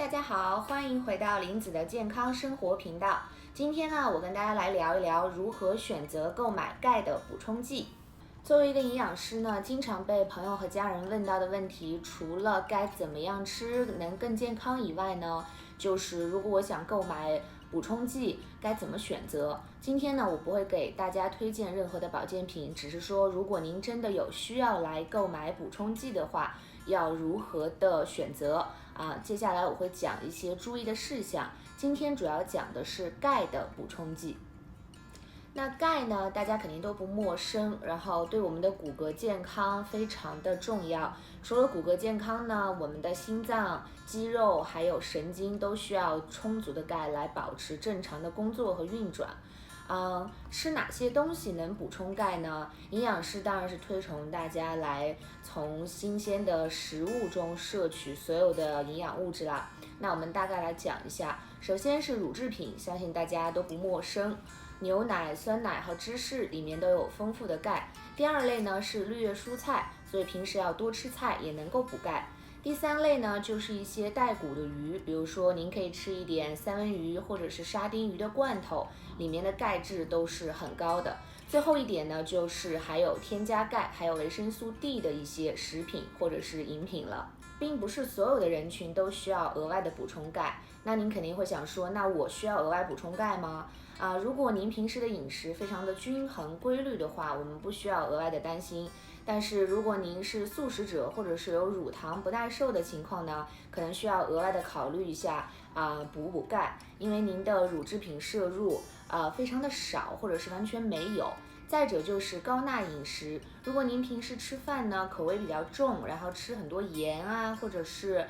家好，欢迎回到林子的健康生活频道。今天呢，我跟大家来聊一聊如何选择购买钙的补充剂。作为一个营养师呢，经常被朋友和家人问到的问题，除了该怎么样吃能更健康以外呢，就是如果我想购买补充剂该怎么选择。今天呢，我不会给大家推荐任何的保健品，只是说如果您真的有需要来购买补充剂的话，要如何的选择接下来我会讲一些注意的事项。今天主要讲的是钙的补充剂。那钙呢，大家肯定都不陌生，然后对我们的骨骼健康非常的重要。除了骨骼健康呢，我们的心脏、肌肉还有神经都需要充足的钙来保持正常的工作和运转。吃哪些东西能补充钙呢？营养师当然是推崇大家来从新鲜的食物中摄取所有的营养物质啦。那我们大概来讲一下，首先是乳制品，相信大家都不陌生。牛奶、酸奶和芝士里面都有丰富的钙。第二类呢是绿叶蔬菜，所以平时要多吃菜也能够补钙。第三类呢就是一些带骨的鱼，比如说您可以吃一点三文鱼或者是沙丁鱼的罐头，里面的钙质都是很高的。最后一点呢就是还有添加钙还有维生素 D 的一些食品或者是饮品了。并不是所有的人群都需要额外的补充钙。那您肯定会想说，那我需要额外补充钙吗？如果您平时的饮食非常的均衡规律的话，我们不需要额外的担心。但是如果您是素食者或者是有乳糖不耐受的情况呢，可能需要额外的考虑一下补钙，因为您的乳制品摄入非常的少或者是完全没有。再者就是高钠饮食，如果您平时吃饭呢口味比较重，然后吃很多盐或者是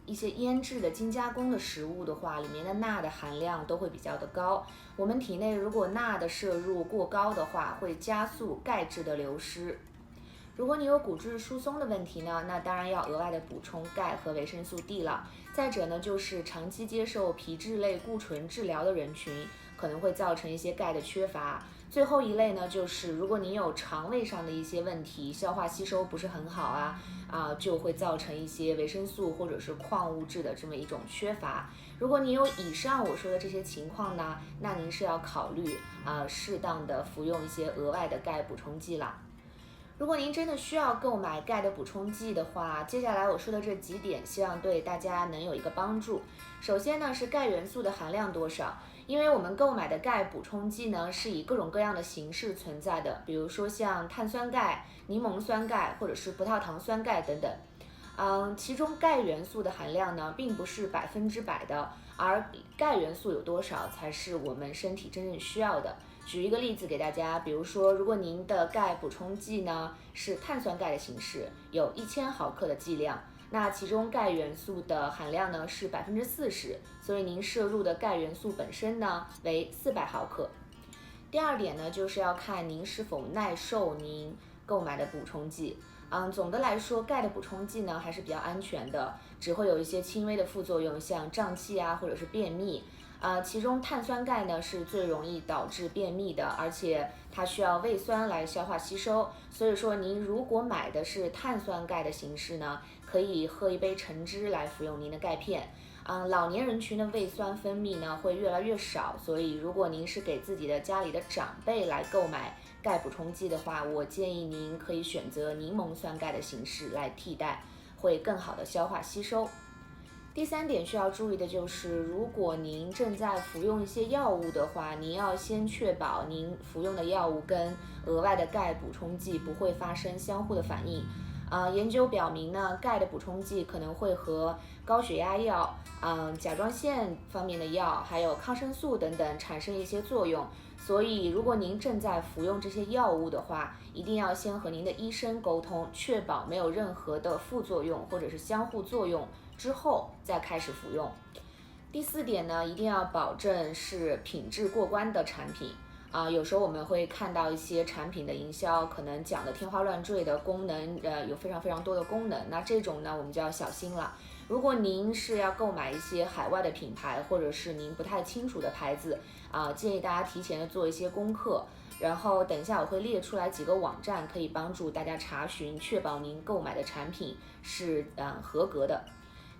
一些腌制的精加工的食物的话，里面的钠的含量都会比较的高。我们体内如果钠的摄入过高的话，会加速钙质的流失。如果你有骨质疏松的问题呢，那当然要额外的补充钙和维生素 D 了。再者呢，就是长期接受皮质类固醇治疗的人群，可能会造成一些钙的缺乏。最后一类呢，就是如果您有肠胃上的一些问题，消化吸收不是很好就会造成一些维生素或者是矿物质的这么一种缺乏。如果你有以上我说的这些情况呢，那您是要考虑适当的服用一些额外的钙补充剂啦。如果您真的需要购买钙的补充剂的话，接下来我说的这几点希望对大家能有一个帮助。首先呢是钙元素的含量多少，因为我们购买的钙补充剂呢是以各种各样的形式存在的，比如说像碳酸钙、柠檬酸钙或者是葡萄糖酸钙等等。其中钙元素的含量呢并不是100%的，而钙元素有多少才是我们身体真正需要的。举一个例子给大家，比如说如果您的钙补充剂呢是碳酸钙的形式，有1000毫克的剂量，那其中钙元素的含量呢是40%，所以您摄入的钙元素本身呢为400毫克。第二点呢就是要看您是否耐受您购买的补充剂。总的来说，钙的补充剂呢还是比较安全的，只会有一些轻微的副作用，像胀气或者是便秘。其中碳酸钙呢是最容易导致便秘的，而且它需要胃酸来消化吸收，所以说您如果买的是碳酸钙的形式呢，可以喝一杯橙汁来服用您的钙片。老年人群的胃酸分泌呢会越来越少，所以如果您是给自己的家里的长辈来购买钙补充剂的话，我建议您可以选择柠檬酸钙的形式来替代，会更好的消化吸收。第三点需要注意的就是，如果您正在服用一些药物的话，您要先确保您服用的药物跟额外的钙补充剂不会发生相互的反应。研究表明呢，钙的补充剂可能会和高血压药、甲状腺方面的药，还有抗生素等等产生一些作用。所以如果您正在服用这些药物的话，一定要先和您的医生沟通，确保没有任何的副作用或者是相互作用之后再开始服用。第四点呢，一定要保证是品质过关的产品。有时候我们会看到一些产品的营销，可能讲的天花乱坠的功能，有非常非常多的功能，那这种呢我们就要小心了。如果您是要购买一些海外的品牌，或者是您不太清楚的牌子，建议大家提前的做一些功课，然后等一下我会列出来几个网站，可以帮助大家查询，确保您购买的产品是合格的。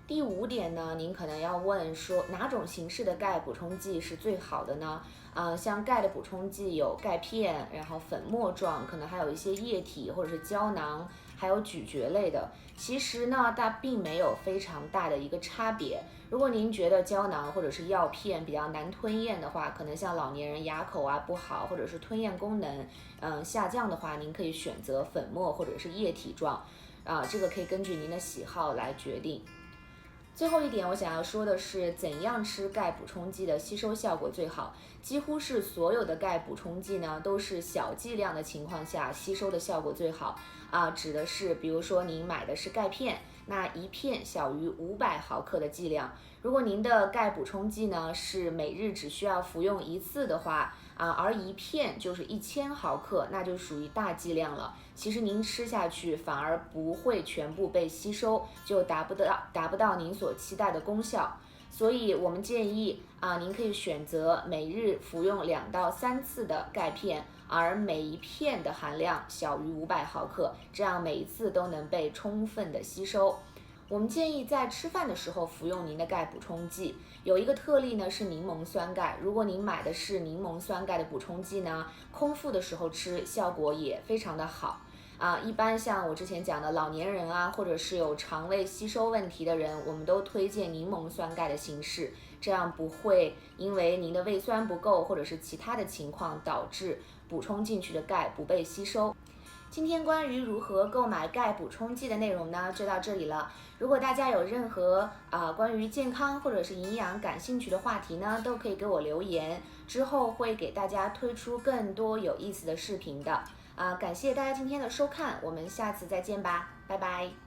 第5点呢，您可能要问说哪种形式的钙补充剂是最好的呢？像钙的补充剂有钙片，然后粉末状，可能还有一些液体或者是胶囊，还有咀嚼类的。其实呢，它并没有非常大的一个差别。如果您觉得胶囊或者是药片比较难吞咽的话，可能像老年人牙口不好，或者是吞咽功能下降的话，您可以选择粉末或者是液体状。这个可以根据您的喜好来决定。最后一点，我想要说的是，怎样吃钙补充剂的吸收效果最好？几乎是所有的钙补充剂呢，都是小剂量的情况下吸收的效果最好。指的是，比如说您买的是钙片，那一片小于500毫克的剂量。如果您的钙补充剂呢是每日只需要服用1次的话，而一片就是1000毫克，那就属于大剂量了。其实您吃下去反而不会全部被吸收，就达不到您所期待的功效。所以我们建议您可以选择每日服用2到3次的钙片，而每一片的含量小于500毫克，这样每一次都能被充分的吸收。我们建议在吃饭的时候服用您的钙补充剂，有一个特例呢是柠檬酸钙。如果您买的是柠檬酸钙的补充剂呢，空腹的时候吃效果也非常的好。一般像我之前讲的老年人或者是有肠胃吸收问题的人，我们都推荐柠檬酸钙的形式，这样不会因为您的胃酸不够或者是其他的情况导致补充进去的钙不被吸收。今天关于如何购买钙补充剂的内容呢，就到这里了。如果大家有任何关于健康或者是营养感兴趣的话题呢，都可以给我留言，之后会给大家推出更多有意思的视频的。感谢大家今天的收看，我们下次再见吧，拜拜。